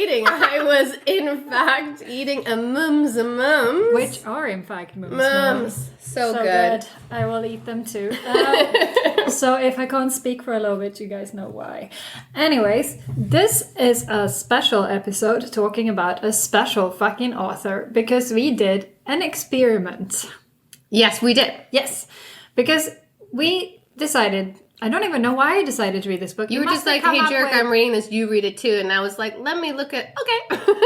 reading. I was, in fact, eating a mums. Which are, in fact, mums. Mums. So good. I will eat them too. So if I can't speak for a little bit, you guys know why. Anyways, this is a special episode talking about a special fucking author because we did an experiment. Yes, we did. Yes. Because we decided... I don't even know why I decided to read this book. You were just like, hey, Jerrica, I'm reading this. You read it too. And I was like, let me look at... Okay.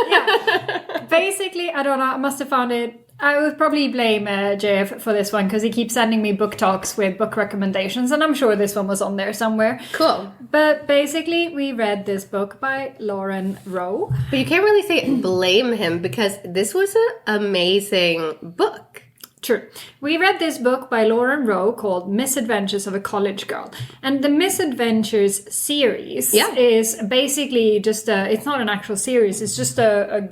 Yeah. Basically, I don't know. I must have found it. I would probably blame JF for this one because he keeps sending me book talks with book recommendations. And I'm sure this one was on there somewhere. Cool. But basically, we read this book by Lauren Rowe. But you can't really say blame him because this was an amazing book. True. We read this book by Lauren Rowe called Misadventures of a College Girl. And the Misadventures series is basically just it's not an actual series, it's just a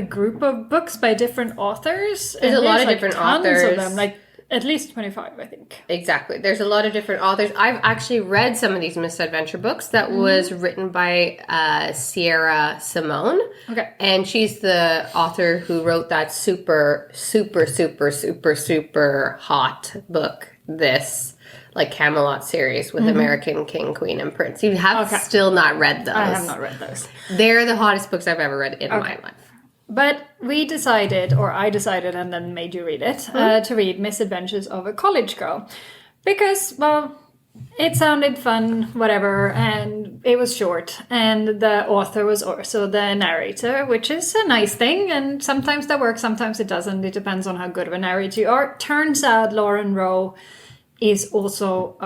group of books by different authors. There's a lot of different authors. Of them, like at least 25, I think. Exactly. There's a lot of different authors. I've actually read some of these misadventure books that was written by Sierra Simone. Okay. And she's the author who wrote that super, super, super, super, super hot book, this like Camelot series with American King, Queen, and Prince. You have still not read those. I have not read those. They're the hottest books I've ever read in my life. But we decided, or I decided and then made you read it, to read Misadventures of a College Girl. Because, well, it sounded fun, whatever, and it was short. And the author was also the narrator, which is a nice thing. And sometimes that works, sometimes it doesn't. It depends on how good of a narrator you are. Turns out Lauren Rowe is also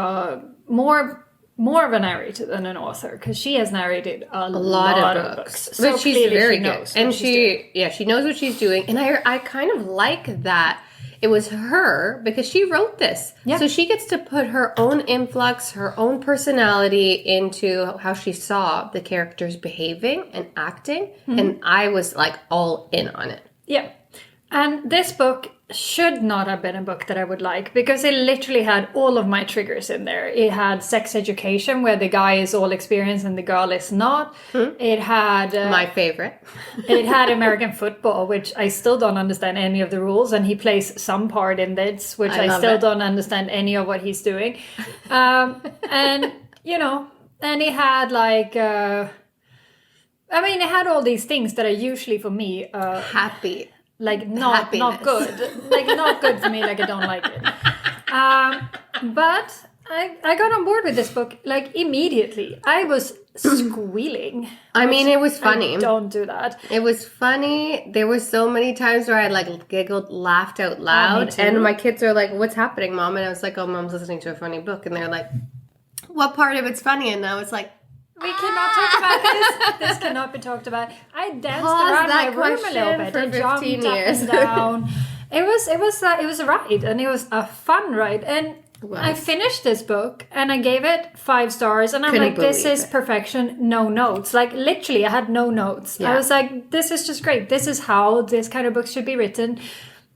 more of a narrator than an author because she has narrated a lot of books. So but she's very good. And she knows what she's doing. And I kind of like that it was her because she wrote this. Yeah. So she gets to put her own influx, her own personality into how she saw the characters behaving and acting. And I was like all in on it. Yeah. And this book should not have been a book that I would like because it literally had all of my triggers in there. It had sex education where the guy is all experienced and the girl is not. It had... my favorite. It had American football, which I still don't understand any of the rules. And he plays some part in this, which I still don't understand any of what he's doing. And, you know, and it had like... it had all these things that are usually for me... happy. Like not good, like not good for me. Like I don't like it. But I got on board with this book like immediately. I was squealing. I mean, it was funny. Don't do that. It was funny. There were so many times where I like giggled, laughed out loud, and my kids are like, "What's happening, Mom?" And I was like, "Oh, Mom's listening to a funny book," and they're like, "What part of it's funny?" And I was like. We cannot talk about this. This cannot be talked about. I danced around my room a little bit. I jumped up and down. It was a ride, and it was a fun ride. And I finished this book, and I gave it 5 stars. And I'm like, this is perfection. No notes. Like literally, I had no notes. Yeah. I was like, this is just great. This is how this kind of book should be written.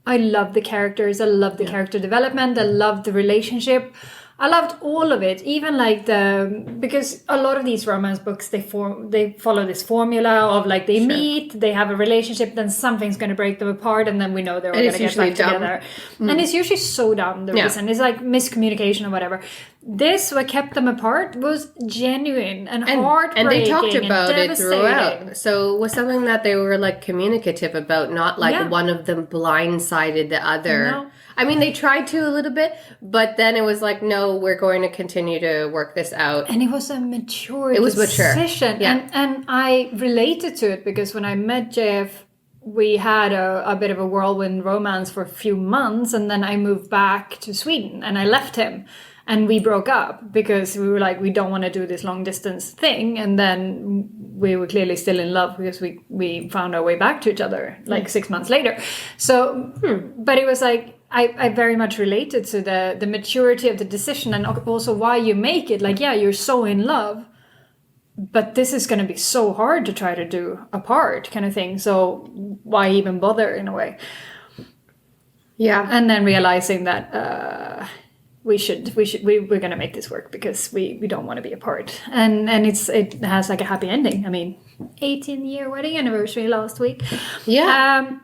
I love the characters. I love the character development. I love the relationship. I loved all of it, even like because a lot of these romance books, they follow this formula of like they meet, they have a relationship, then something's going to break them apart, and then we know they're all going to get back together. And it's usually so dumb, the reason. It's like miscommunication or whatever. This, what kept them apart, was genuine and heartbreaking and they talked about it throughout. So it was something that they were like communicative about, not like one of them blindsided the other. No. I mean, they tried to a little bit, but then it was like, no, we're going to continue to work this out. And it was a mature decision. Yeah. And I related to it because when I met JF, we had a bit of a whirlwind romance for a few months. And then I moved back to Sweden and I left him. And we broke up because we were like, we don't want to do this long distance thing. And then we were clearly still in love because we found our way back to each other like 6 months later. So, but it was like, I very much related to the maturity of the decision and also why you make it. Like, yeah, you're so in love, but this is going to be so hard to try to do apart kind of thing. So why even bother in a way? Yeah. And then realizing that we're going to make this work because we don't want to be apart. And it has like a happy ending. I mean, 18-year wedding anniversary last week. Yeah.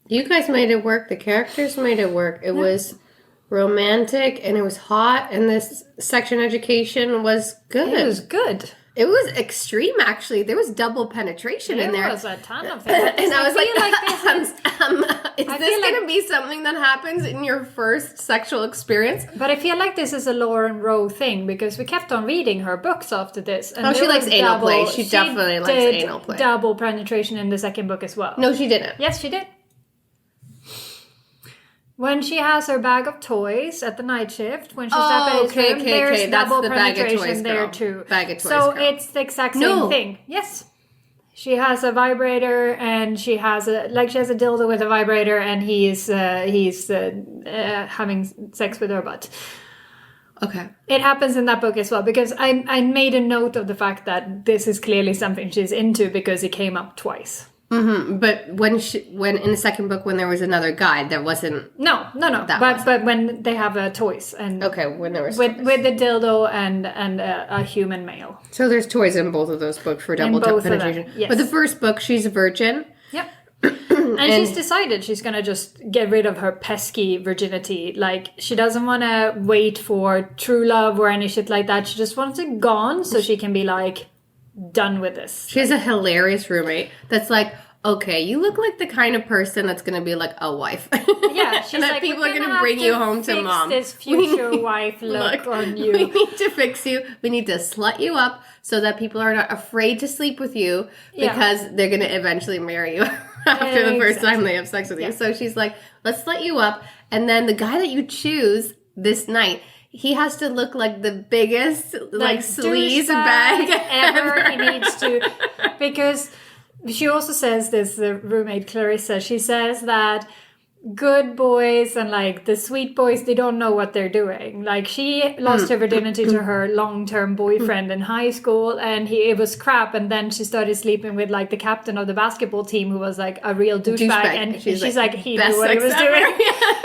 You guys made it work. The characters made it work. It was romantic and it was hot, and this sex education was good. It was good. It was extreme, actually. There was double penetration in there. There was a ton of things. And I was is this going to be something that happens in your first sexual experience? But I feel like this is a Lauren Rowe thing, because we kept on reading her books after this. And she likes anal play. She definitely likes anal play. Double penetration in the second book as well. No, she didn't. Yes, she did. When she has her bag of toys at the night shift, when she's up at his room, there's double penetration there too. Bag of toys, so it's the exact same thing. Yes. She has a vibrator, and she has a dildo with a vibrator, and he's having sex with her butt. Okay. It happens in that book as well, because I made a note of the fact that this is clearly something she's into, because it came up twice. Mm-hmm. But when in the second book, when there was another guy, there wasn't. No. But when they have toys and when there was with the dildo and a human male. So there's toys in both of those books for double penetration. Yes. But the first book, she's a virgin. Yep. and she's decided she's gonna just get rid of her pesky virginity. Like, she doesn't want to wait for true love or any shit like that. She just wants it gone so she can be like, done with this. She has a hilarious roommate that's like, okay, you look like the kind of person that's going to be like a wife. Yeah, she's like, people are going to bring you home to mom. This future wife look on you. We need to fix you. We need to slut you up so that people are not afraid to sleep with you, because they're going to eventually marry you after the first time they have sex with you. So she's like, let's slut you up. And then the guy that you choose this night, he has to look like the biggest, like sleaze bag ever. He needs to, because she also says this, the roommate Clarissa, she says that good boys and like the sweet boys, they don't know what they're doing. Like, she lost her virginity to her long-term boyfriend in high school, and it was crap. And then she started sleeping with like the captain of the basketball team, who was like a real douchebag. And she's like he knew what he was doing.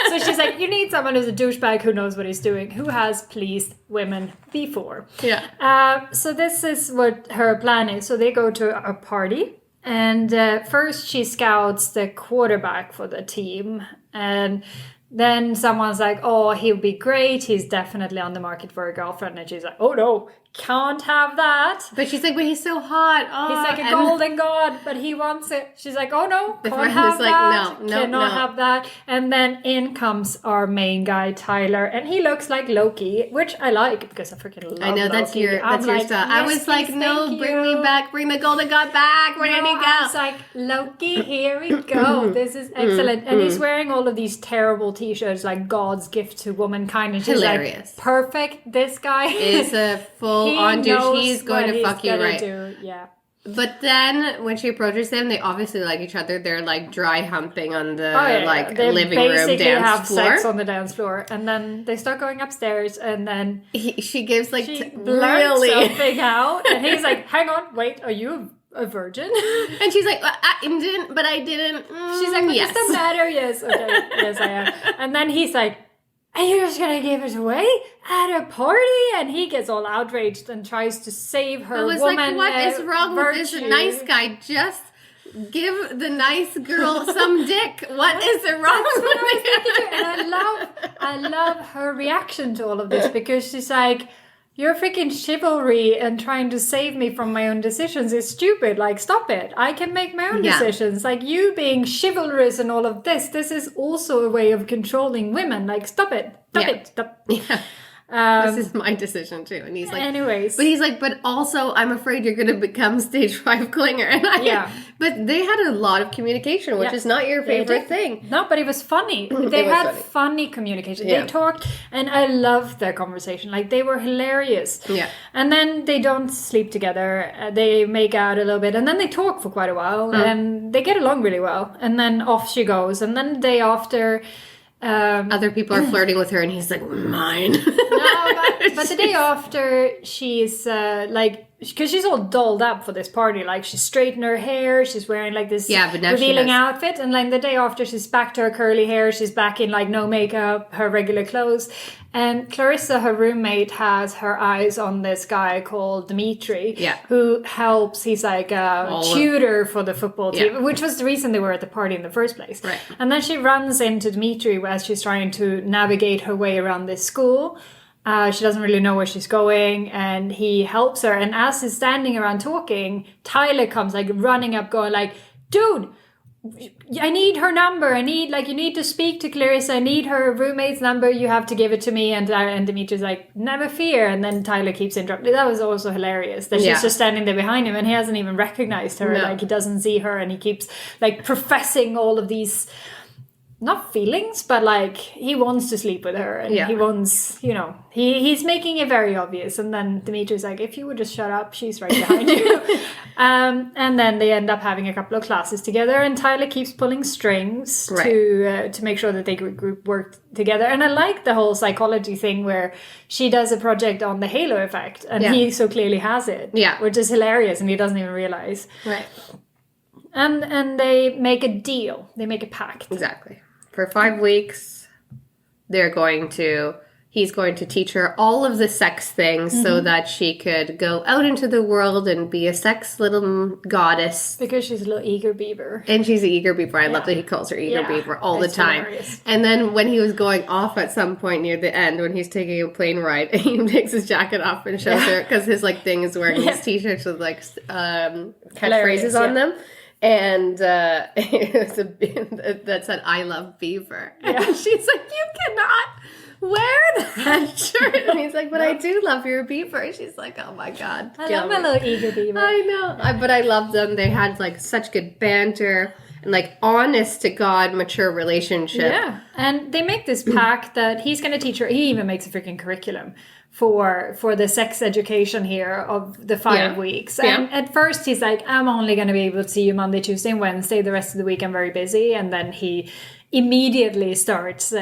So she's like, you need someone who's a douchebag who knows what he's doing, who has pleased women before. Yeah. So this is what her plan is. So they go to a party. And first she scouts the quarterback for the team. And then someone's like, oh, he'll be great. He's definitely on the market for a girlfriend. And she's like, oh, no, can't have that. But she's like, but he's so hot. Oh, he's like a golden god, but he wants it. She's like, oh, no, the can't friend have is like, that. No, cannot have that. And then in comes our main guy, Tyler. And he looks like Loki, which I like, because I freaking love Loki. I know, that's your style. Yes, I was like, no, bring me back. Bring the golden god back. Where did he go? I was like, Loki, here we go. This is excellent. And he's wearing all of these terrible t-shirts, like God's gift to womankind. And she's hilarious. Like, perfect. This guy is a full-on douche. He's going to fuck you right. Yeah. But then when she approaches him, they obviously like each other. They're like dry humping on the they living room dance have floor. Sex on the dance floor, and then they start going upstairs, and then she gives like blurts something out, and he's like, "Hang on, wait, are you a virgin?" And she's like, I didn't, but I didn't. She's like, "What does that matter?" Yes, okay, yes, I am. And then he's like, and you're just gonna give it away at a party? And he gets all outraged and tries to save her. I was woman, like, what is wrong with this nice guy? Just give the nice girl some dick. What is wrong with it? And I love her reaction to all of this, because she's like, your freaking chivalry and trying to save me from my own decisions is stupid. Like, stop it. I can make my own decisions. Like, you being chivalrous and all of this is also a way of controlling women. Like, stop it. Stop. Yeah. This is my decision too. And he's like, anyways. But he's like, but also I'm afraid you're going to become stage 5 clinger. And but they had a lot of communication, which is not your favorite thing. No, but it was funny. They had funny communication. They talked, and I loved their conversation. Like, they were hilarious. Yeah. And then they don't sleep together. They make out a little bit, and then they talk for quite a while, and they get along really well. And then off she goes. And then the day after, other people are flirting with her, and he's like, mine. No, but the day after, she's because she's all dolled up for this party. Like, she's straightened her hair, she's wearing like this revealing outfit, and like the day after, she's back to her curly hair, she's back in like no makeup, her regular clothes. And Clarissa, her roommate, has her eyes on this guy called Dimitri, who helps. He's like a tutor for the football team, which was the reason they were at the party in the first place. Right. And then she runs into Dimitri as she's trying to navigate her way around this school. She doesn't really know where she's going, and he helps her. And as he's standing around talking, Tyler comes like running up, going like, "Dude, I need her number. You need to speak to Clarissa. I need her roommate's number. You have to give it to me." And Dimitri's like, "Never fear." And then Tyler keeps interrupting. That was also hilarious that she's just standing there behind him and he hasn't even recognized her. No. Like, he doesn't see her, and he keeps like professing all of these, not feelings, but like he wants to sleep with her, and he wants, he's making it very obvious. And then Dimitri's like, "If you would just shut up, she's right behind you." And then they end up having a couple of classes together, and Tyler keeps pulling strings to make sure that they group work together. And I like the whole psychology thing where she does a project on the halo effect, and he so clearly has it, which is hilarious, and he doesn't even realize. Right. And they make a deal. They make a pact. Exactly. For 5 weeks, he's going to teach her all of the sex things so that she could go out into the world and be a sex little goddess. Because she's a little eager beaver. And she's an eager beaver. I love that he calls her eager beaver all the time. Hilarious. And then when he was going off at some point near the end, when he's taking a plane ride, he takes his jacket off and shows her, because his thing is wearing these t-shirts with catchphrases on them. And it was that said, "I love beaver." And she's like, "You cannot wear that shirt." And he's like, "But I do love your beaver." And she's like, "Oh my God. I love my little eager beaver." I know. But I love them. They had like such good banter and like honest to God, mature relationship. Yeah. And they make this pact that he's going to teach her. He even makes a freaking curriculum for the sex education here of the 5 weeks. And at first he's like, "I'm only going to be able to see you Monday, Tuesday, and Wednesday. The rest of the week I'm very busy." And then he immediately starts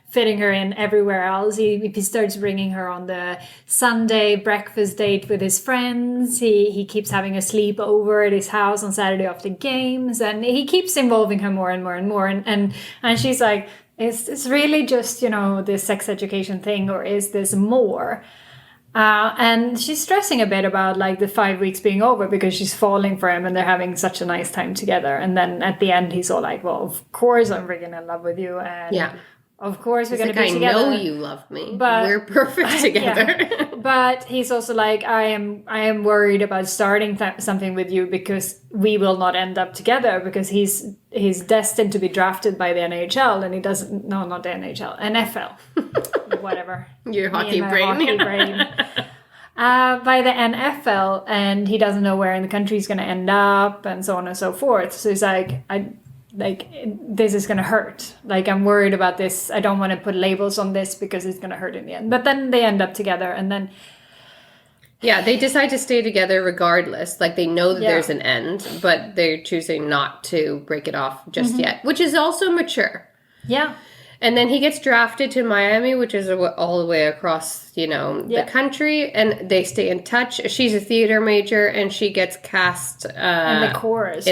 fitting her in everywhere else. He starts bringing her on the Sunday breakfast date with his friends. He keeps having a sleepover at his house on Saturday after games. And he keeps involving her more and more and more. And she's like, Is this really just, this sex education thing, or is this more? And she's stressing a bit about like the 5 weeks being over because she's falling for him and they're having such a nice time together. And then at the end, he's all like, "Well, of course I'm freaking in love with you. And of course we're going to be together. I know you love me. But we're perfect together." But he's also like, I am worried about starting something with you because we will not end up together, because he's destined to be drafted by the NHL, and he doesn't. No, not the NHL, NFL, whatever. Your hockey brain. By the NFL, and he doesn't know where in the country he's going to end up, and so on and so forth. So he's like, this is going to hurt. Like, I'm worried about this. I don't want to put labels on this because it's going to hurt in the end. But then they end up together, and then... Yeah, they decide to stay together regardless. Like, they know that there's an end, but they're choosing not to break it off just yet, which is also mature. Yeah. And then he gets drafted to Miami, which is all the way across, the country. And they stay in touch. She's a theater major, and she gets cast in the chorus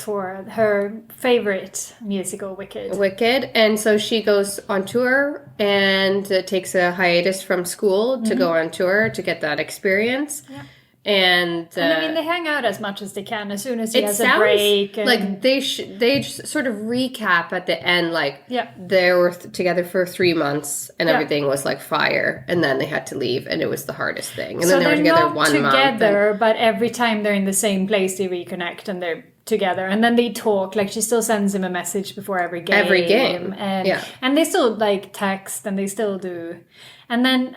for her favorite musical, Wicked. And so she goes on tour and takes a hiatus from school to go on tour to get that experience. Yeah. And I mean, they hang out as much as they can as soon as he has a break. And... like they just sort of recap at the end, like they were together for 3 months and everything was like fire, and then they had to leave, and it was the hardest thing. And so then they were together 1 month. Together, but every time they're in the same place, they reconnect and they're together, and then they talk. Like, she still sends him a message before every game, and they still like text, and they still do. And then...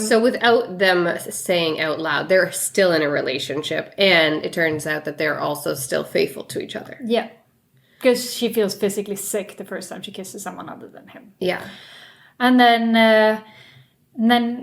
so without them saying out loud, they're still in a relationship. And it turns out that they're also still faithful to each other. Yeah. Because she feels physically sick the first time she kisses someone other than him. Yeah. And then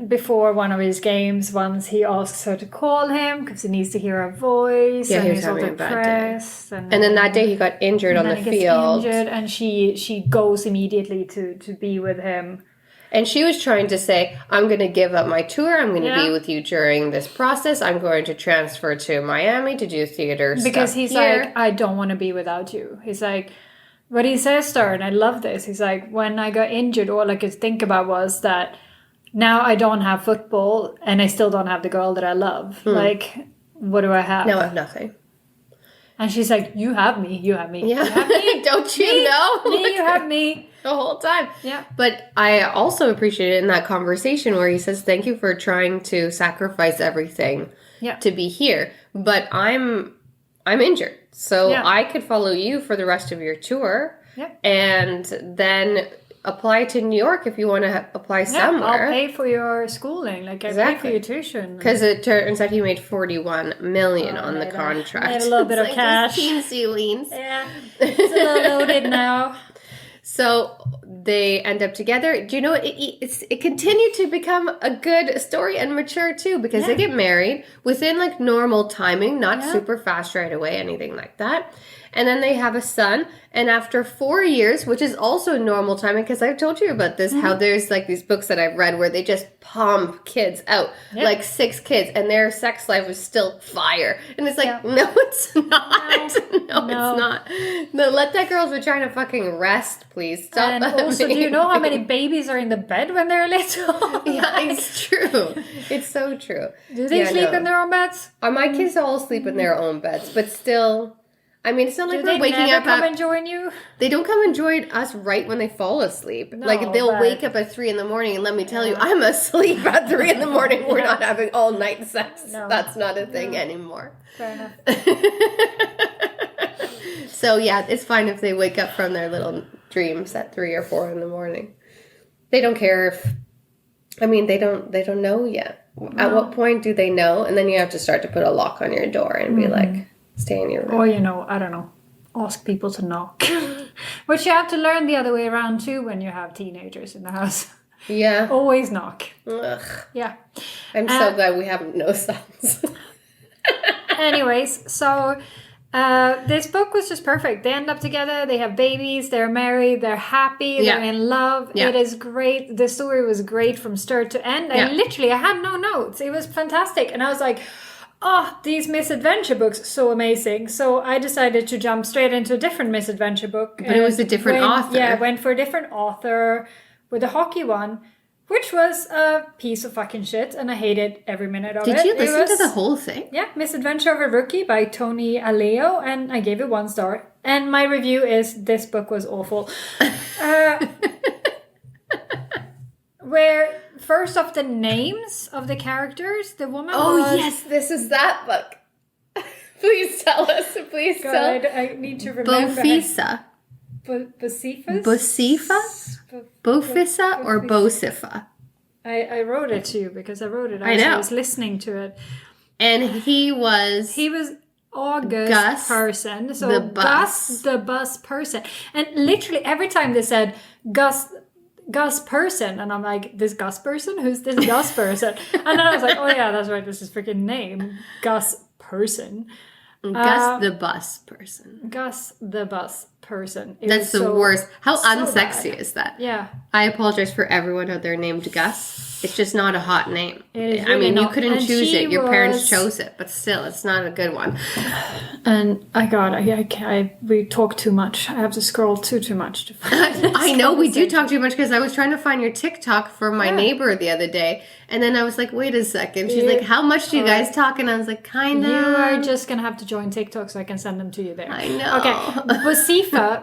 before one of his games, once he asks her to call him because he needs to hear her voice. Yeah, and he's having a bad day. And then that day he got injured on the field. And she goes immediately to be with him. And she was trying to say, I'm going to give up my tour. I'm going to be with you during this process. I'm going to transfer to Miami to do theater stuff. Because he's like, I don't want to be without you. He's like, what he says to her, and I love this. He's like, when I got injured, all I could think about was that now I don't have football and I still don't have the girl that I love. Like, what do I have? Now I have nothing. And she's like, you have me. You have me. Yeah. You have me. Don't you know? Me, you have me. The whole time. Yeah. But I also appreciate it in that conversation where he says, thank you for trying to sacrifice everything to be here. But I'm injured. So I could follow you for the rest of your tour. Yeah. And then apply to New York if you want to apply somewhere. I'll pay for your schooling. Like, I pay for your tuition. Because it turns out he made $41 million on the contract. I had a little bit of cash. Teensy weens. Yeah. It's a little loaded now. So they end up together. Do you know, it continued to become a good story and mature too, because they get married within like normal timing, not super fast right away, anything like that. And then they have a son. And after 4 years, which is also normal timing, because I've told you about this, how there's like these books that I've read where they just pump kids out, like 6 kids, and their sex life is still fire. And it's like, no, it's not. No, it's not. No, let that girl's vagina fucking rest, please. Stop. And also, do you know how many babies are in the bed when they're little? Yeah, it's true. It's so true. Do they sleep in their own beds? My kids all sleep in their own beds, but still... I mean, it's not like we're waking up. Do they never come and join you? They don't come and join us right when they fall asleep. No, like, they'll wake up at 3 a.m, and let me tell you, I'm asleep at 3 a.m. We're not having all-night sex. No. That's not a thing anymore. Fair enough. So, yeah, it's fine if they wake up from their little dreams at 3 or 4 a.m. They don't care if... I mean, they don't know yet. No. At what point do they know? And then you have to start to put a lock on your door and be like... Stay in your room. Or, I don't know, ask people to knock. Which you have to learn the other way around too when you have teenagers in the house. Yeah. Always knock. Ugh. Yeah. I'm so glad we have no sons. Anyways, so this book was just perfect. They end up together, they have babies, they're married, they're happy, they're in love. Yeah. It is great. The story was great from start to end. I had no notes. It was fantastic. And I was like... Oh, these misadventure books, so amazing. So I decided to jump straight into a different misadventure book. But it was a different author. Yeah, went for a different author with a hockey one, which was a piece of fucking shit, and I hated every minute of it. Did you listen to the whole thing? Yeah, Misadventure of a Rookie by Tony Aleo, and I gave it 1 star. And my review is, this book was awful. Where... First off, the names of the characters. The woman was... yes, this is that book. Please tell us. Please tell. I need to remember. Bofisa. Bosifas? Bosifa? Bofisa or Bosifa? I wrote it to you because I wrote it as I was listening to it. And he was August Gus person. So the bus. Gus the bus person. And literally every time they said Gus person, and I'm like, this Gus person? Who's this Gus person? And then I was like, oh yeah, that's right, this is freaking name. Gus person. Gus the bus person. Gus the bus person. That's the worst. How unsexy is that? Yeah. I apologize for everyone out there named Gus. It's just not a hot name. It is really you couldn't choose it. Your parents chose it, but still, it's not a good one. And we talk too much. I have to scroll too much to find I know we do talk too much because I was trying to find your TikTok for my neighbor the other day, and then I was like, wait a second. She's like, how much do you guys talk? And I was like, kind of. You are just gonna have to join TikTok so I can send them to you there. I know. Okay,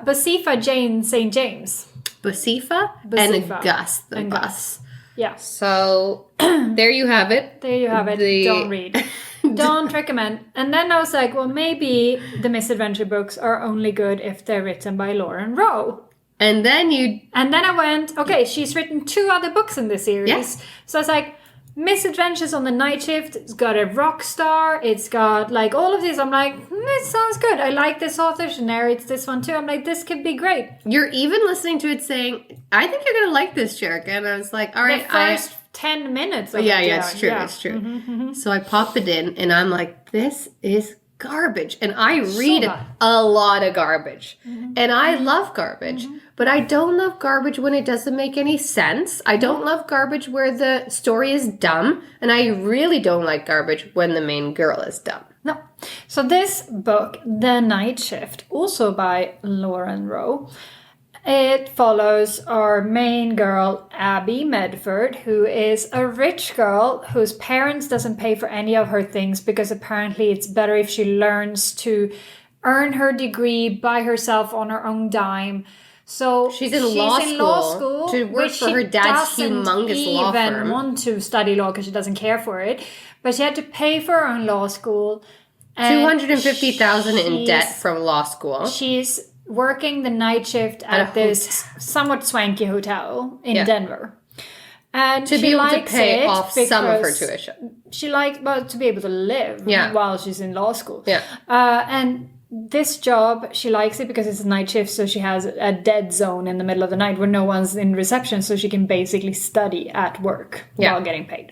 Bosifa Jane St. James. Bosifa and Gus the bus. Yeah. So there you have it. There you have it. Don't read. Don't recommend. And then I was like, well, maybe the misadventure books are only good if they're written by Lauren Rowe. And then I went, okay, she's written 2 other books in this series. Yes. So I was like, Misadventures on the Night Shift. It's got a rock star. It's got like all of these. I'm like, it sounds good. I like this author. She narrates this one too. I'm like, this could be great. You're even listening to it saying, I think you're going to like this, Jerrica. And I was like, all right. The first 10 minutes. It's true. Yeah. It's true. Mm-hmm. So I pop it in and I'm like, this is garbage. And I read a lot of garbage. And I love garbage. But I don't love garbage when it doesn't make any sense. I don't love garbage where the story is dumb. And I really don't like garbage when the main girl is dumb. No. So this book, The Night Shift, also by Lauren Rowe, it follows our main girl, Abby Medford, who is a rich girl whose parents doesn't pay for any of her things because apparently it's better if she learns to earn her degree by herself on her own dime. So she's in law school to work for her dad's humongous law firm. She doesn't even want to study law because she doesn't care for it. But she had to pay for her own law school. $250,000 in debt from law school. She's working the night shift at this somewhat swanky hotel in Denver. And to be able to pay off some of her tuition. She likes, to be able to live while she's in law school. Yeah. And this job, she likes it because it's a night shift, so she has a dead zone in the middle of the night where no one's in reception, so she can basically study at work while getting paid.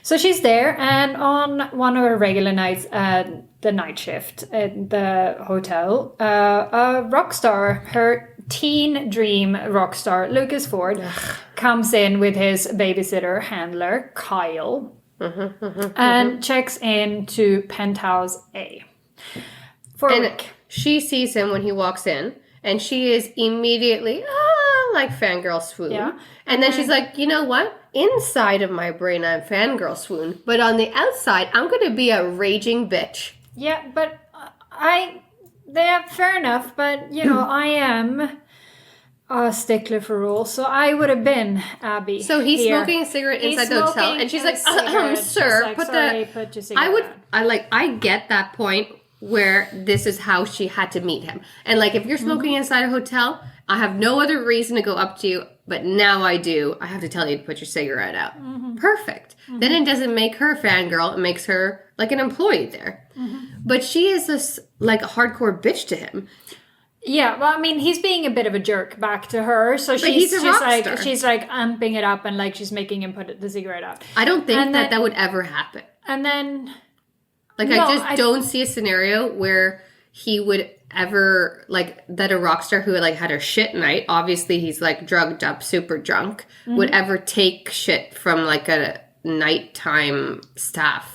So she's there, and on one of her regular nights at the night shift at the hotel, a rock star, her teen dream rock star, Lucas Ford, comes in with his babysitter handler, Kyle, and checks into Penthouse A. She sees him when he walks in, and she is immediately, like fangirl swoon. Yeah. And then she's like, you know what? Inside of my brain, I'm fangirl swoon. But on the outside, I'm going to be a raging bitch. Yeah, but fair enough. But, I am a stickler for rules, so I would have been Abby. So he's smoking a cigarette inside the hotel, and she's like, sir, like, put your cigarette I get that point where this is how she had to meet him. And like, if you're smoking inside a hotel, I have no other reason to go up to you, but now I do. I have to tell you to put your cigarette out. Perfect. Then it doesn't make her a fangirl. It makes her like an employee there. But she is this like a hardcore bitch to him. Yeah, well, I mean, he's being a bit of a jerk back to her, so she's like amping it up and like she's making him put the cigarette out. I don't think that would ever happen. And then, like, I don't see a scenario where he would ever like that a rock star who like had a shit night. Obviously, he's like drugged up, super drunk. Would ever take shit from like a nighttime staff.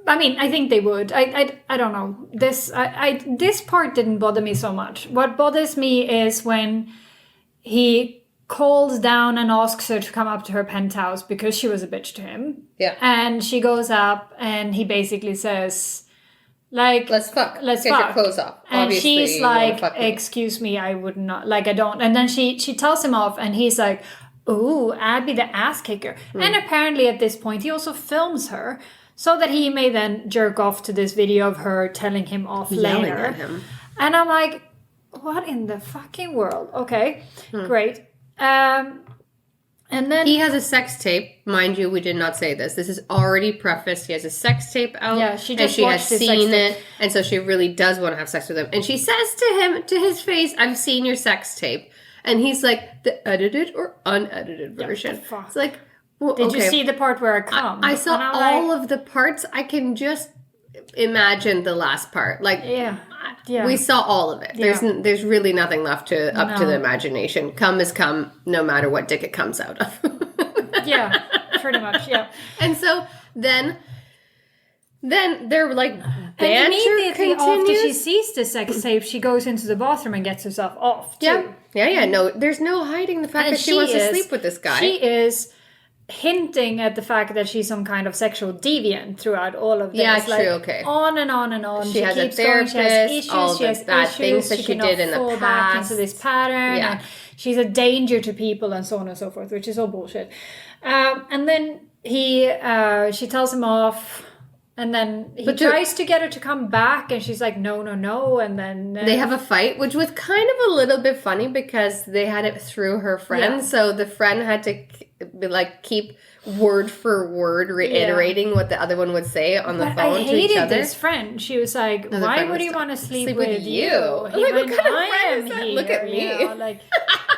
I mean, I think they would. I don't know. This part didn't bother me so much. What bothers me is when he calls down and asks her to come up to her penthouse because she was a bitch to him. Yeah. And she goes up and he basically says, like, let's fuck. Get your clothes off. And obviously, she's like, excuse me, I would not. Like, I don't. And then she tells him off and he's like, ooh, Abby the ass kicker. And apparently at this point he also films her. So that he may then jerk off to this video of her telling him off later. At him. And I'm like, what in the fucking world? Okay, great. And then... He has a sex tape. Mind you, we did not say this. This is already prefaced. He has a sex tape out. Yeah, she just has seen it. And so she really does want to have sex with him. And she says to him, to his face, I've seen your sex tape. And he's like, the edited or unedited version. Yeah, it's like... Well, Did you see the part where I come? I saw all of the parts. I can just imagine the last part. Like, we saw all of it. There's really nothing left to the imagination. Come is come, no matter what dick it comes out of. Yeah, pretty much. Yeah. And so then they're like, and immediately after she sees the sex tape, she goes into the bathroom and gets herself off too. Yeah. No, there's no hiding the fact that she wants to sleep with this guy. She is hinting at the fact that she's some kind of sexual deviant throughout all of this. Yeah, true, okay. On and on and on. She has a therapist, she has issues, all the bad things that she did in the past. Back into this pattern. Yeah. And she's a danger to people and so on and so forth, which is all bullshit. And then she tells him off. And then he tries to get her to come back, and she's like, no. And then... they have a fight, which was kind of a little bit funny because they had it through her friend. Yeah. So the friend had to keep word for word reiterating what the other one would say on the phone to each other. I hated this friend. She was like, why would he want to sleep with you? Like, what kind of friend is that? Look at me. You know, like,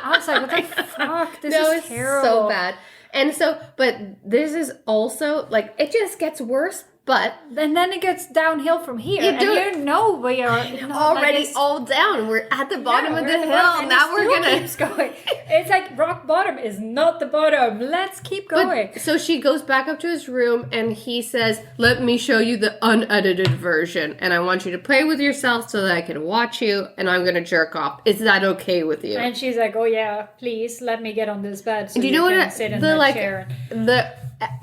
I was like, what the fuck? This is terrible. So bad. And so, but this is also, like, it just gets worse But and then it gets downhill from here. You know we are already all down. We're at the bottom of the hill. Now we're gonna keeps going. It's like rock bottom is not the bottom. Let's keep going. So she goes back up to his room and he says, "Let me show you the unedited version, and I want you to play with yourself so that I can watch you, and I'm gonna jerk off. Is that okay with you?" And she's like, "Oh yeah, please let me get on this bed so do you know can sit in the chair." The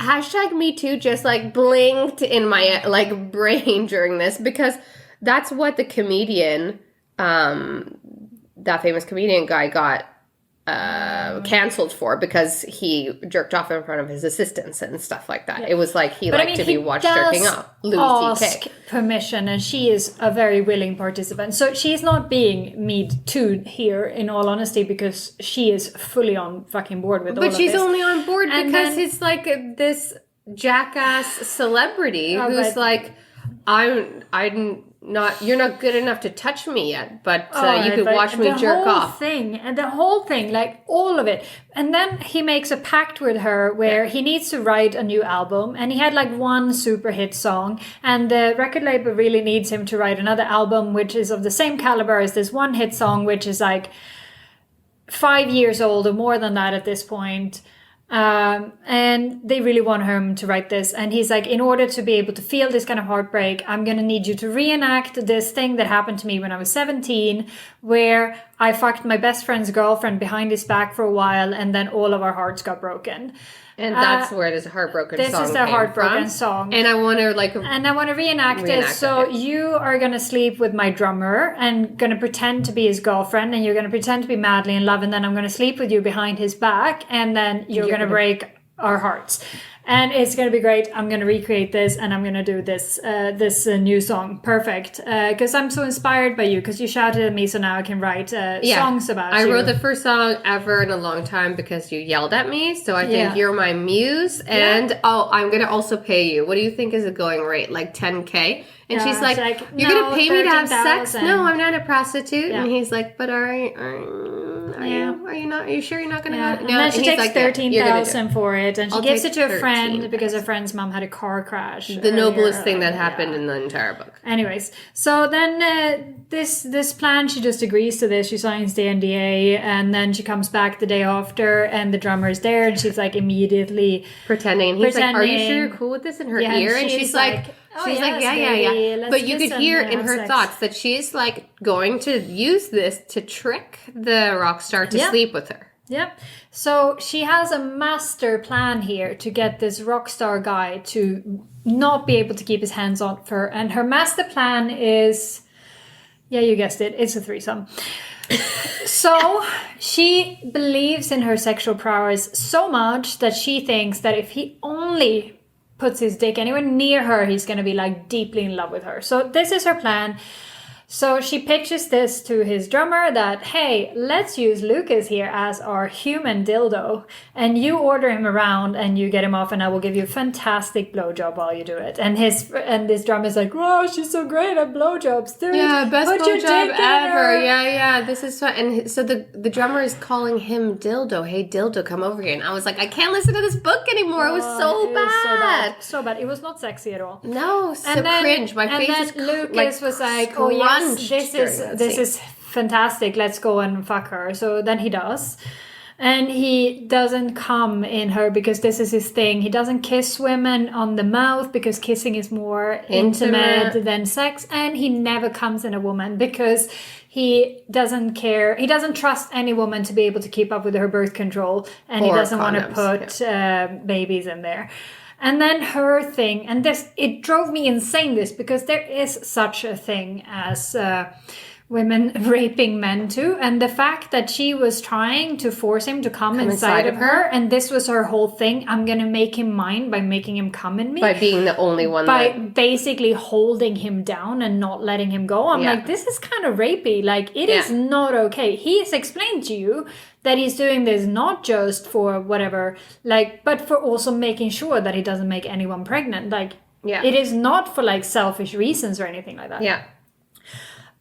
hashtag Me Too just like blinked in my like brain during this, because that's what the comedian, that famous comedian guy got canceled for, because he jerked off in front of his assistants and stuff like that. It was like he liked to be watched jerking off. Louis C.K. permission, and she is a very willing participant. So she's not being Me Too'd here, in all honesty, because she is fully on fucking board with all of this. But she's only on board because it's like this jackass celebrity who's like, you're not good enough to touch me yet, but you could watch me jerk off. The whole thing, like all of it. And then he makes a pact with her where he needs to write a new album, and he had like one super hit song, and the record label really needs him to write another album which is of the same caliber as this one hit song, which is like 5 years old or more than that at this point. And they really want him to write this, and he's like, in order to be able to feel this kind of heartbreak, I'm gonna need you to reenact this thing that happened to me when I was 17, where I fucked my best friend's girlfriend behind his back for a while, and then all of our hearts got broken. And that's where this Heartbroken song This is the Heartbroken song. And I want to reenact it. So you are going to sleep with my drummer and going to pretend to be his girlfriend, and you're going to pretend to be madly in love, and then I'm going to sleep with you behind his back, and then you're going to break our hearts. And it's going to be great. I'm going to recreate this, and I'm going to do this new song. Perfect. Because I'm so inspired by you, because you shouted at me, so now I can write songs about you. I wrote the first song ever in a long time because you yelled at me. So I think you're my muse. And, I'm going to also pay you. What do you think is a going rate? Like $10K? And she's like, you're going to pay me to have sex? No, I'm not a prostitute. Yeah. And he's like, but are you sure you're not going to go? No. And then she takes like, $13,000 for it, and she gives it to a friend because her friend's mom had a car crash. The noblest thing that happened in the entire book. Anyways, so then this plan, she just agrees to this. She signs the NDA, and then she comes back the day after, and the drummer is there, and she's like immediately pretending. And he's like, "Are you sure you're cool with this?" In her ear, and she's like, yeah. But you could hear in her thoughts that she's like going to use this to trick the rock star to sleep with her. Yep. So she has a master plan here to get this rock star guy to not be able to keep his hands on her. And her master plan is, you guessed it, it's a threesome. So she believes in her sexual prowess so much that she thinks that if he only puts his dick anywhere near her, he's going to be like deeply in love with her. So this is her plan. So she pitches this to his drummer that, hey, let's use Lucas here as our human dildo, and you order him around and you get him off, and I will give you a fantastic blowjob while you do it. And this drummer's like, "Wow, she's so great at blowjobs, dude. Yeah, best blowjob ever. Yeah, this is fun." And so the drummer is calling him Dildo. "Hey, Dildo, come over here." And I was like, I can't listen to this book anymore. It was so bad. So bad. It was not sexy at all. No, cringe. My face is Lucas was like, "Oh yeah. This is fantastic. Let's go and fuck her." So then he does. And he doesn't come in her because this is his thing. He doesn't kiss women on the mouth because kissing is more intimate than sex. And he never comes in a woman because he doesn't care. He doesn't trust any woman to be able to keep up with her birth control. And he doesn't want to put babies in there. And then her thing, and it drove me insane, because there is such a thing as women raping men too. And the fact that she was trying to force him to come inside of her, and this was her whole thing. I'm going to make him mine by making him come in me. By being the only one. By basically holding him down and not letting him go. I'm like, this is kind of rapey. Like, it is not okay. He has explained to you that he's doing this not just for whatever, like, but for also making sure that he doesn't make anyone pregnant. Like, it is not for like selfish reasons or anything like that. Yeah.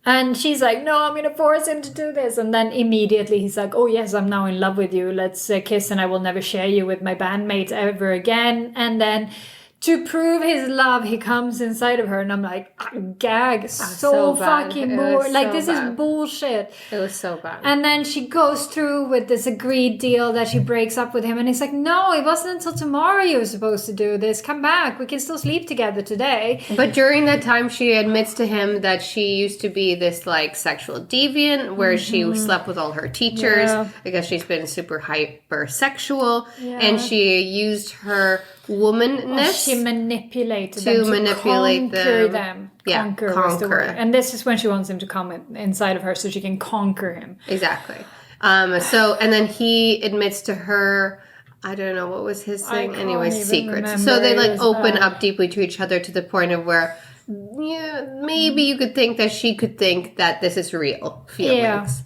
And she's like, "No, I'm going to force him to do this." And then immediately he's like, "Oh yes, I'm now in love with you. Let's kiss, and I will never share you with my bandmates ever again." And then to prove his love, he comes inside of her, and I'm like, gag, so fucking bored. Like, this is bullshit. It was so bad. And then she goes through with this agreed deal that she breaks up with him, and he's like, no, it wasn't until tomorrow you were supposed to do this. Come back. We can still sleep together today. But during that time, she admits to him that she used to be this, like, sexual deviant, where she slept with all her teachers. Yeah. I guess she's been super hypersexual. Yeah. And she used her womanness. She manipulated them to manipulate conquer them. Yeah, conquer was the word. And this is when she wants him to come inside of her so she can conquer him. Exactly. And then he admits to her, I don't know, what was his thing? Anyway, secrets. So they like open up deeply to each other to the point of where, maybe you could think that she could think that this is real feelings.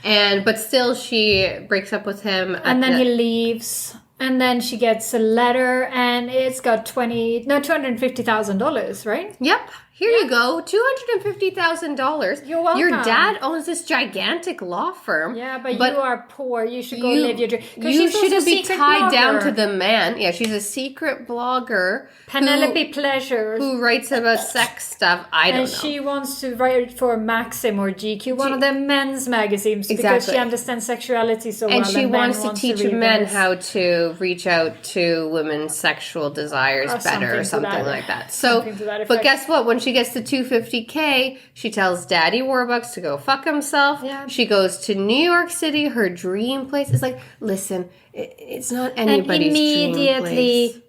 Yeah. But still she breaks up with him. And then he leaves. And then she gets a letter, and it's got $250,000, right? Yep. Here you go, $250,000. You're welcome. Your dad owns this gigantic law firm. Yeah, but you are poor. You should go live your dream. You shouldn't be tied down to the man. Yeah, she's a secret blogger. Penelope Pleasures. Who writes about sex stuff. I don't know. And she wants to write for Maxim or GQ, one of the men's magazines, because she understands sexuality so well. And she wants to teach men how to reach out to women's sexual desires better or something like that. So, but guess what? When she gets to $250K, she tells Daddy Warbucks to go fuck himself. Yeah. She goes to New York City, her dream place. It's like, listen, it's not anybody's dream place.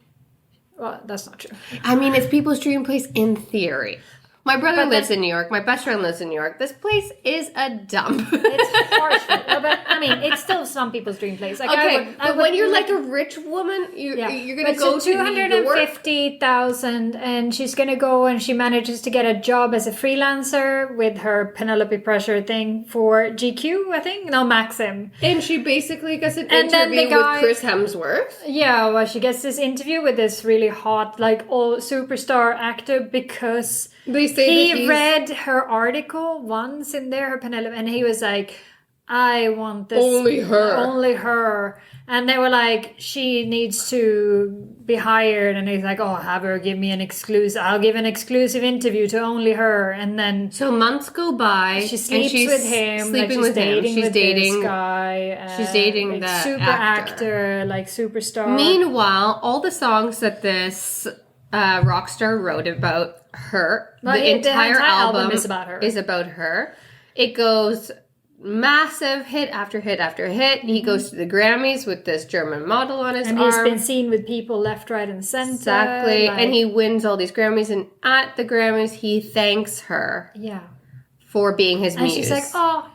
Well, that's not true. I mean, it's people's dream place in theory. My brother lives in New York. My best friend lives in New York. This place is a dump. It's harsh. But, I mean, it's still some people's dream place. Like, but when you're like a rich woman, you're going to go to $250,000, and she's going to go and she manages to get a job as a freelancer with her Penelope Pressure thing for GQ, I think. No, Maxim. And she basically gets an interview with Chris Hemsworth. Yeah, well, she gets this interview with this really hot, like, superstar actor because... He read her article once in there, her Penelope, and he was like, I want this. Only her. And they were like, she needs to be hired. And he's like, have her give me an exclusive. I'll give an exclusive interview to only her. And then... So months go by. She sleeps with him. Sleeping with him. She's dating this guy. She's dating the super actor, like superstar. Meanwhile, all the songs that this... rock star wrote about her. The entire album is about her. It goes massive hit after hit after hit. Mm-hmm. He goes to the Grammys with this German model on his arm. And he's been seen with people left, right, and center. Exactly. And he wins all these Grammys. And at the Grammys, he thanks her. Yeah. For being his muse. And she's like,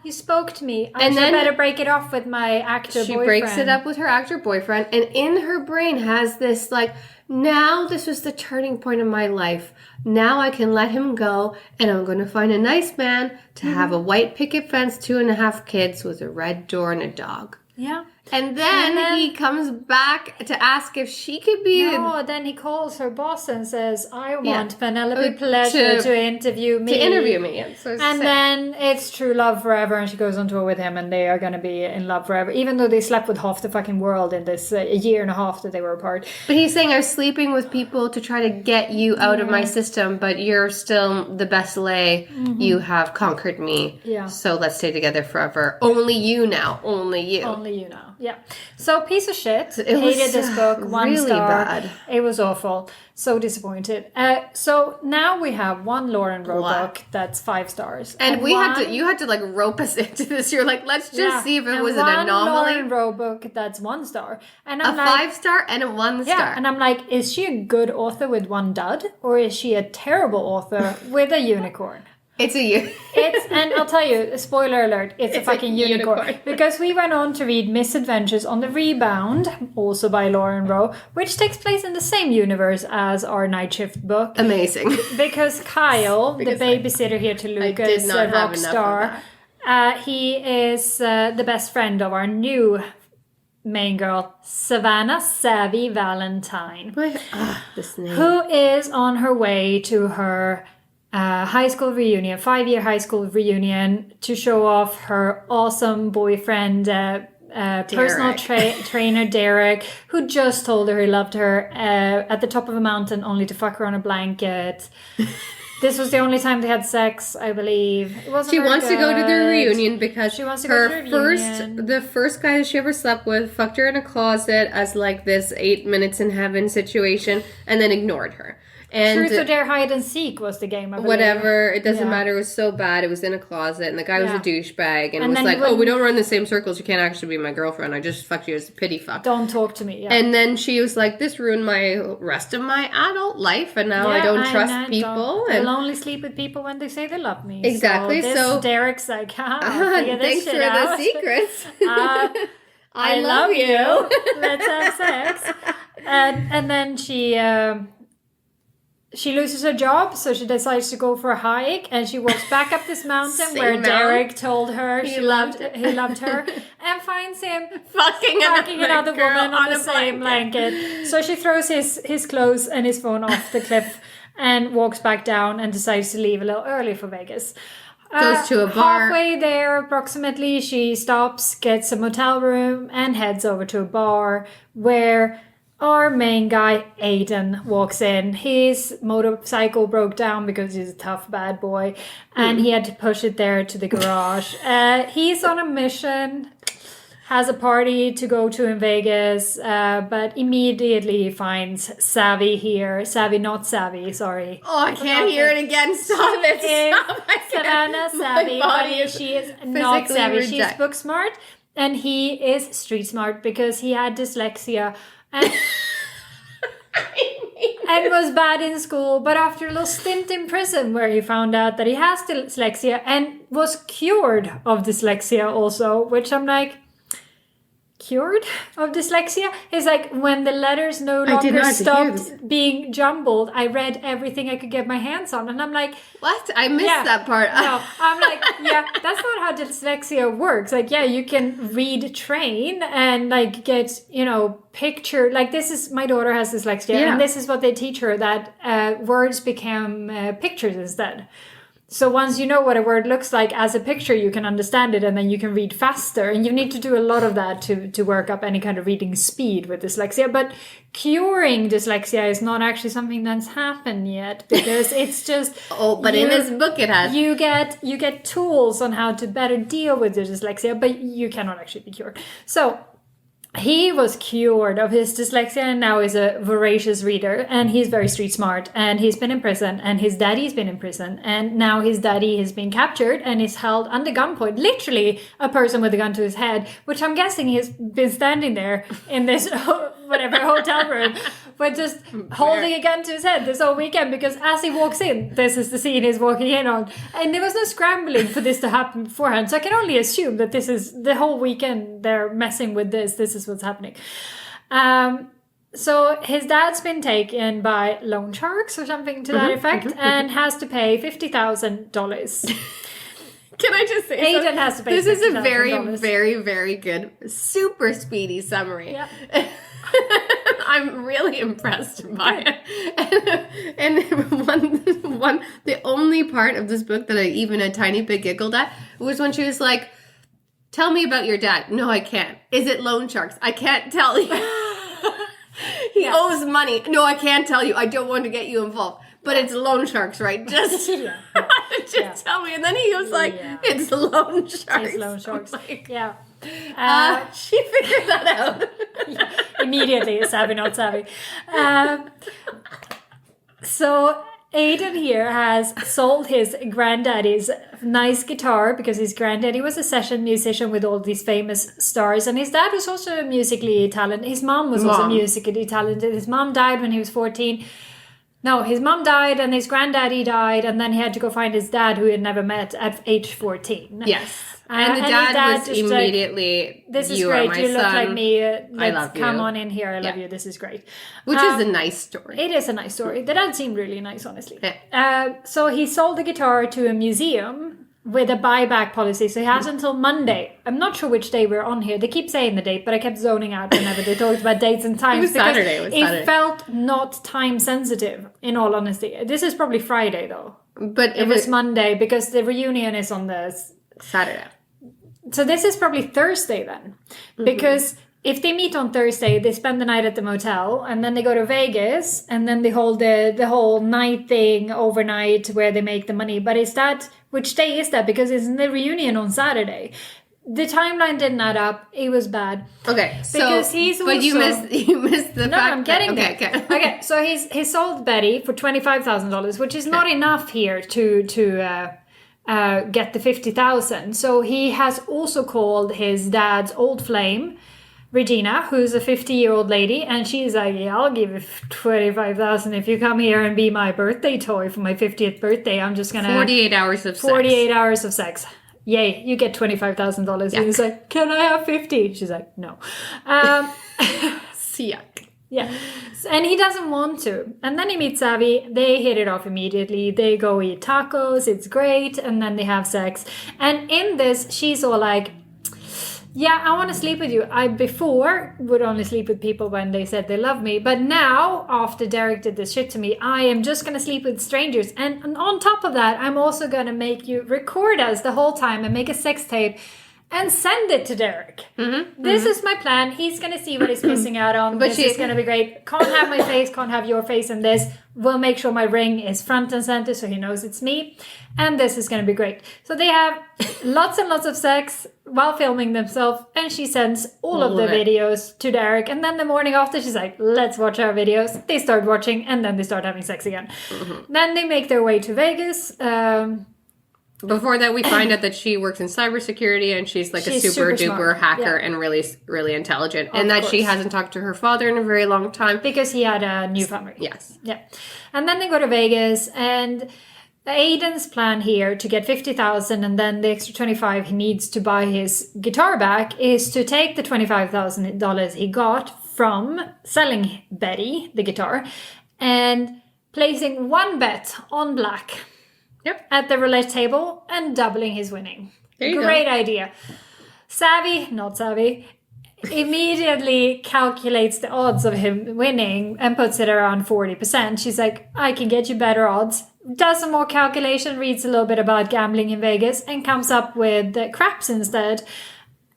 you spoke to me. I better break it off with my actor boyfriend. She breaks it up with her actor boyfriend. And in her brain has this like... Now this was the turning point in my life. Now I can let him go, and I'm going to find a nice man to have a white picket fence, 2.5 kids with a red door and a dog. Yeah. And then he comes back to ask if she could be... then he calls her boss and says, I want Penelope Pleasure to interview me. Yeah. So then it's true love forever, and she goes on tour with him, and they are going to be in love forever, even though they slept with half the fucking world in this a year and a half that they were apart. But he's saying, I'm sleeping with people to try to get you out of my system, but you're still the best lay. Mm-hmm. You have conquered me. Yeah. So let's stay together forever. Only you now. Only you. Only you now. Yeah. So piece of shit. Hated this book. 1 really star. Bad. It was awful. So disappointed. So now we have one Lauren Rowe book that's 5 stars. And you had to like rope us into this. You're like, let's just see if it was an anomaly. One Lauren Rowe book that's 1 star. And I'm a 5-star and a 1 star. Yeah. And I'm like, is she a good author with 1 dud? Or is she a terrible author with a unicorn? And I'll tell you, spoiler alert, it's a fucking unicorn. Because we went on to read Misadventures on the Rebound, also by Lauren Rowe, which takes place in the same universe as our Night Shift book. Amazing. Because Kyle, the babysitter here to Lucas, a rock star, he is the best friend of our new main girl, Savannah Savvy Valentine. This name. Who is on her way to her... high school reunion, 5-year high school reunion, to show off her awesome boyfriend personal trainer Derek, who just told her he loved her at the top of a mountain only to fuck her on a blanket. This was the only time they had sex, I believe. She wants to go to their reunion because she wants to go to their reunion. The first guy that she ever slept with fucked her in a closet as like this 8 minutes in heaven situation and then ignored her. And Truth or Dare Hide and Seek was the game, I believe. Whatever, it doesn't matter. It was so bad. It was in a closet, and the guy was a douchebag, and was like, "Oh, we don't run the same circles. You can't actually be my girlfriend. I just fucked you as a pity fuck. Don't talk to me." Yeah. And then she was like, "This ruined my rest of my adult life, and now I don't trust people. I'll only sleep with people when they say they love me." Exactly. So Derek's like, thanks for the secrets. I love you. Let's have sex. And then she loses her job, so she decides to go for a hike, and she walks back up this mountain where Derek told her he loved her, and finds him fucking another woman on the same blanket. So she throws his clothes and his phone off the cliff and walks back down and decides to leave a little early for Vegas. Goes to a bar. Halfway there, approximately, she stops, gets a motel room, and heads over to a bar where our main guy, Aiden, walks in. His motorcycle broke down because he's a tough bad boy, and he had to push it there to the garage. He's on a mission, has a party to go to in Vegas, but immediately finds Savvy here. Savvy, not Savvy, sorry. Oh, I can't hear it again. Stop it. Stop. Savannah Savvy, but she is not Savvy. She's book smart, and he is street smart because he had dyslexia. And was bad in school, but after a little stint in prison where he found out that he has dyslexia and was cured of dyslexia also, which I'm like, cured of dyslexia? It's like when the letters no longer stopped being jumbled, I read everything I could get my hands on, and I'm like, what? I missed that part. No, I'm like, that's not how dyslexia works. Like, you can read train and like get, picture, like this is, my daughter has dyslexia, and this is what they teach her, that words become pictures instead. So once you know what a word looks like as a picture, you can understand it, and then you can read faster. And you need to do a lot of that to work up any kind of reading speed with dyslexia. But curing dyslexia is not actually something that's happened yet, because it's just... but in this book it has. You get tools on how to better deal with the dyslexia, but you cannot actually be cured. So he was cured of his dyslexia and now is a voracious reader, and he's very street smart, and he's been in prison, and his daddy's been in prison, and now his daddy has been captured and is held under gunpoint, literally a person with a gun to his head, which I'm guessing he's been standing there in this hotel room with just holding a gun to his head this whole weekend, because as he walks in, this is the scene he's walking in on, and there was no scrambling for this to happen beforehand, so I can only assume that this is the whole weekend they're messing with this is what's happening. So his dad's been taken by loan sharks or something to that effect, and has to pay $50,000. Can I just say Aiden something? Has to pay This is a very, very, very good, super speedy summary. Yeah. I'm really impressed by it. And the only part of this book that I even a tiny bit giggled at was when she was like, tell me about your dad. No, I can't. Is it loan sharks? I can't tell you. He owes money. No, I can't tell you. I don't want to get you involved. But it's loan sharks, right? Just tell me. And then he was like, it's loan sharks. It's loan sharks. Like, she figured that out. Immediately, savvy, not savvy. So Aiden here has sold his granddaddy's nice guitar, because his granddaddy was a session musician with all these famous stars, and his dad was also musically talented. His mom was also musically talented. His mom died when he was 14. No, his mom died and his granddaddy died, and then he had to go find his dad, who he had never met, at age 14. Yes. And the dad was immediately, like, this is great, you look like me, I love you. Come on in here, I love you, this is great. Which is a nice story. It is a nice story. The dad seemed really nice, honestly. So he sold the guitar to a museum with a buyback policy, so he has until Monday. I'm not sure which day we're on here. They keep saying the date, but I kept zoning out whenever they talked about dates and times. It was Saturday. It felt not time sensitive, in all honesty. This is probably Friday, though. But it was Monday, because the reunion is on the... Saturday. so this is probably Thursday then, because if they meet on Thursday, they spend the night at the motel, and then they go to Vegas, and then they hold the whole night thing overnight where they make the money. But which day is that? Because it's in the reunion on Saturday. The timeline didn't add up. It was bad. Okay, because he's also... But you missed the fact. No, I'm getting there. Okay. Okay, so he sold Betty for $25,000, which is not enough here to get the $50,000. So he has also called his dad's old flame, Regina, who's a 50-year-old lady, and she's like, yeah, I'll give you $25,000 if you come here and be my birthday toy for my 50th birthday. I'm just gonna 48 hours of 48 hours of sex. Yay, you get $25,000. And he's like, can I have 50? She's like, no. Yuck. Yeah. And he doesn't want to. And then he meets Savvy. They hit it off immediately. They go eat tacos. It's great. And then they have sex. And in this, she's all like, yeah, I want to sleep with you. I before would only sleep with people when they said they love me. But now, after Derek did this shit to me, I am just going to sleep with strangers. And on top of that, I'm also going to make you record us the whole time and make a sex tape and send it to Derek. This is my plan. He's going to see what he's missing out on. But this is going to be great. Can't have my face, can't have your face in this. We'll make sure my ring is front and center so he knows it's me. And this is going to be great. So they have lots and lots of sex while filming themselves. And she sends all of the videos to Derek. And then the morning after, she's like, let's watch our videos. They start watching and then they start having sex again. Then they make their way to Vegas. Before that, we find out that she works in cybersecurity and she's like a super duper hacker and really, really intelligent. And that she hasn't talked to her father in a very long time. Because he had a new family. Yes. Yeah. And then they go to Vegas, and Aiden's plan here to get 50,000 and then the extra 25 he needs to buy his guitar back is to take the $25,000 he got from selling Betty the guitar and placing one bet on black. Yep. At the roulette table and doubling his winning. Great idea. Not savvy, immediately calculates the odds of him winning and puts it around 40%. She's like, I can get you better odds. Does some more calculation, reads a little bit about gambling in Vegas and comes up with the craps instead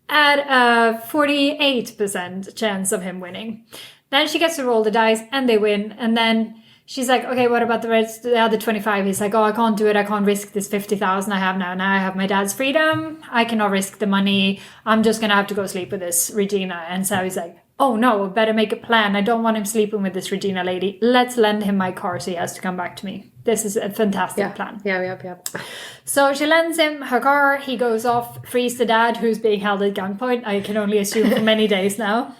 at a 48% chance of him winning. Then she gets to roll the dice and they win, and then she's like, okay, what about the other 25? He's like, oh, I can't do it. I can't risk this 50,000 I have now. Now I have my dad's freedom. I cannot risk the money. I'm just going to have to go sleep with this Regina. And so he's like, oh no, better make a plan. I don't want him sleeping with this Regina lady. Let's lend him my car so he has to come back to me. This is a fantastic plan. Yeah. So she lends him her car. He goes off, frees the dad who's being held at gunpoint. I can only assume for many days now.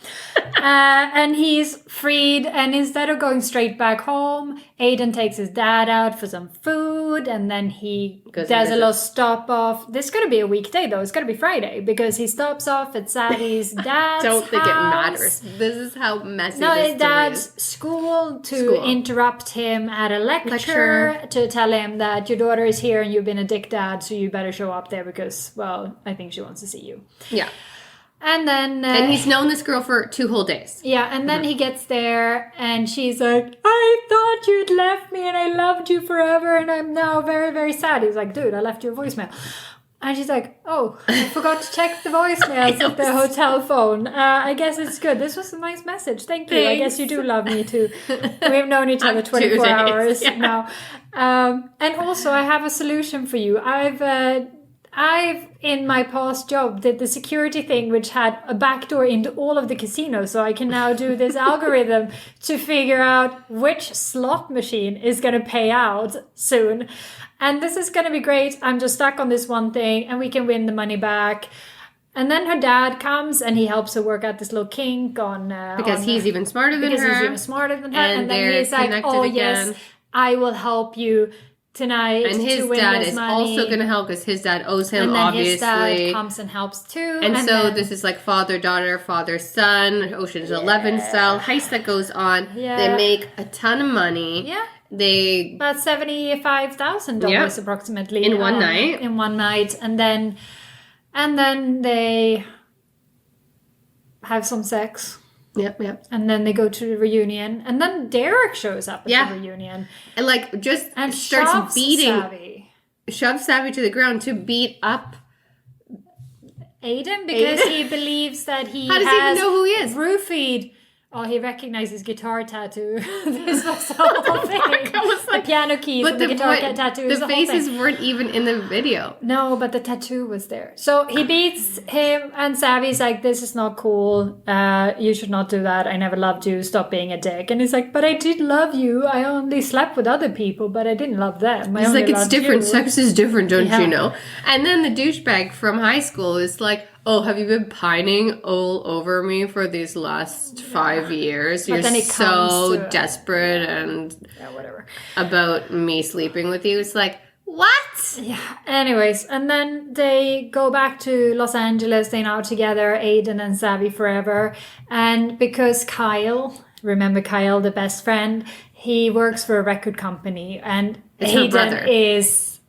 And he's freed. And instead of going straight back home, Aiden takes his dad out for some food. And then he does a little stop off. This is going to be a weekday though. It's going to be Friday because he stops off at Sally's dad's Don't think house. it matters. This is how messy No, this his dad's story is. School to interrupt him at a lecture to tell him that your daughter is here and you've been a dick dad, so you better show up there because, well, I think she wants to see you. Yeah. And then... and he's known this girl for 2 whole days. Yeah, and then he gets there and she's like, I thought you'd left me and I loved you forever and I'm now very, very sad. He's like, dude, I left you a voicemail. And she's like, oh, I forgot to check the voicemails at the hotel phone. I guess it's good. This was a nice message. Thank you. Thanks. I guess you do love me too. We've known each other 24 hours now. And also, I have a solution for you. I've in my past job did the security thing which had a backdoor into all of the casinos, so I can now do this algorithm to figure out which slot machine is going to pay out soon. And this is going to be great. I'm just stuck on this one thing and we can win the money back. And then her dad comes and he helps her work out this little kink on... because he's even smarter than her. Because he's even smarter than her. And then he's like, oh again. Yes, I will help you tonight. And his dad is also going to help because his dad owes him, and then obviously. His dad comes and helps too. And so then, this is like father-daughter, father-son, Ocean's 11 style heist that goes on. Yeah. They make a ton of money. Yeah. They... about $75,000 approximately. In one night. In one night. And then they have some sex. Yep. And then they go to the reunion. And then Derek shows up at the reunion. And like just starts beating... Shoves Savvy to the ground to beat up Aiden, because he believes that he How does he even know who he is? Roofied. Oh, he recognizes guitar tattoo. This was the whole thing. The piano keys and the guitar tattoo. The faces weren't even in the video. No, but the tattoo was there. So he beats him, and Savvy's like, this is not cool. You should not do that. I never loved you. Stop being a dick. And he's like, but I did love you. I only slept with other people, but I didn't love them. He's like, it's different. You. Sex is different, don't you know? And then the douchebag from high school is like, oh, have you been pining all over me for these last 5 years? You're so desperate and whatever about me sleeping with you. It's like, what? Yeah. Anyways, and then they go back to Los Angeles. They're now together, Aiden and Savvy forever. And because Kyle, remember Kyle, the best friend, he works for a record company. And it's Aiden her brother.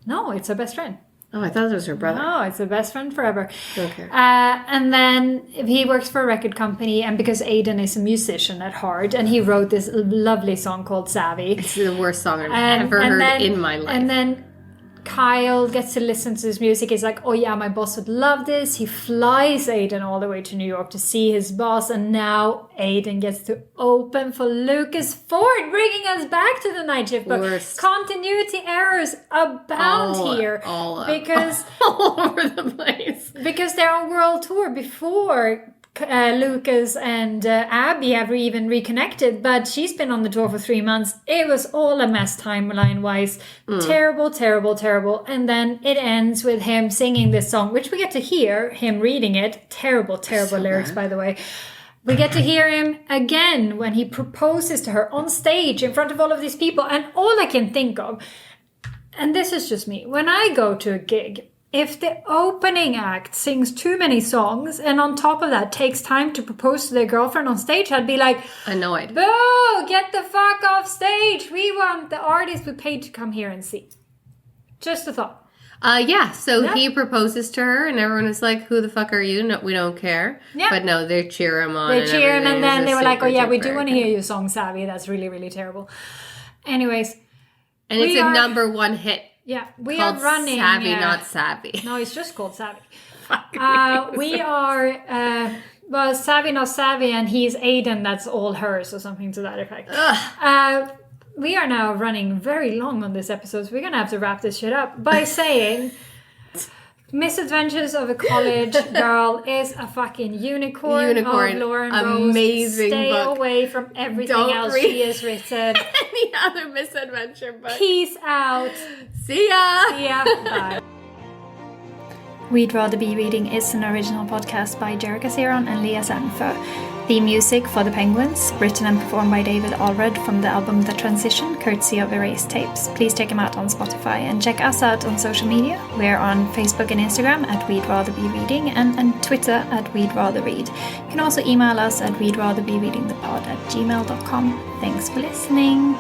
No, it's her best friend. Oh, I thought it was her brother. No, it's her best friend forever. Okay. And then he works for a record company, and because Aiden is a musician at heart, and he wrote this lovely song called Savvy. It's the worst song I've ever heard in my life. And then Kyle gets to listen to this music. He's like, oh yeah, my boss would love this. He flies Aiden all the way to New York to see his boss. And now Aiden gets to open for Lucas Ford, bringing us back to the night shift. But continuity errors abound here. All over the place. Because they're on world tour before Lucas and Abby have even reconnected, but she's been on the tour for 3 months. It was all a mess timeline wise. Terrible, terrible, terrible. And then it ends with him singing this song, which we get to hear him reading it. Terrible, terrible lyrics, by the way. We get to hear him again when he proposes to her on stage in front of all of these people. And all I can think of, and this is just me, when I go to a gig, if the opening act sings too many songs and on top of that takes time to propose to their girlfriend on stage, I'd be like, annoyed. Boo! Get the fuck off stage! We want the artist we paid to come here and see. Just a thought. He proposes to her and everyone is like, who the fuck are you? No, we don't care. Yeah. But no, they cheer him on. They cheer him and then they were like, oh yeah, we do want to hear your song, Savvy. That's really, really terrible. Anyways. And it's a #1 hit. Yeah, we are running. Savvy, not Savvy. No, it's just called Savvy. We are, Savvy, not Savvy, and he's Aiden, that's all hers, or something to that effect. We are now running very long on this episode, so we're going to have to wrap this shit up by saying Misadventures of a College Girl is a fucking unicorn of Lauren Rose. Amazing Stay book. away from everything else she has written. Any other misadventure book. Peace out. See ya. See ya. Bye. We'd Rather Be Reading is an original podcast by Jerrica and Lia Sanfö. The music for The Penguins, written and performed by David Allred from the album The Transition, courtesy of Erased Tapes. Please check him out on Spotify and check us out on social media. We're on Facebook and Instagram at We'd Rather Be Reading and on Twitter at We'd Rather Read. You can also email us at we'dratherbereadingthepod@gmail.com. Thanks for listening.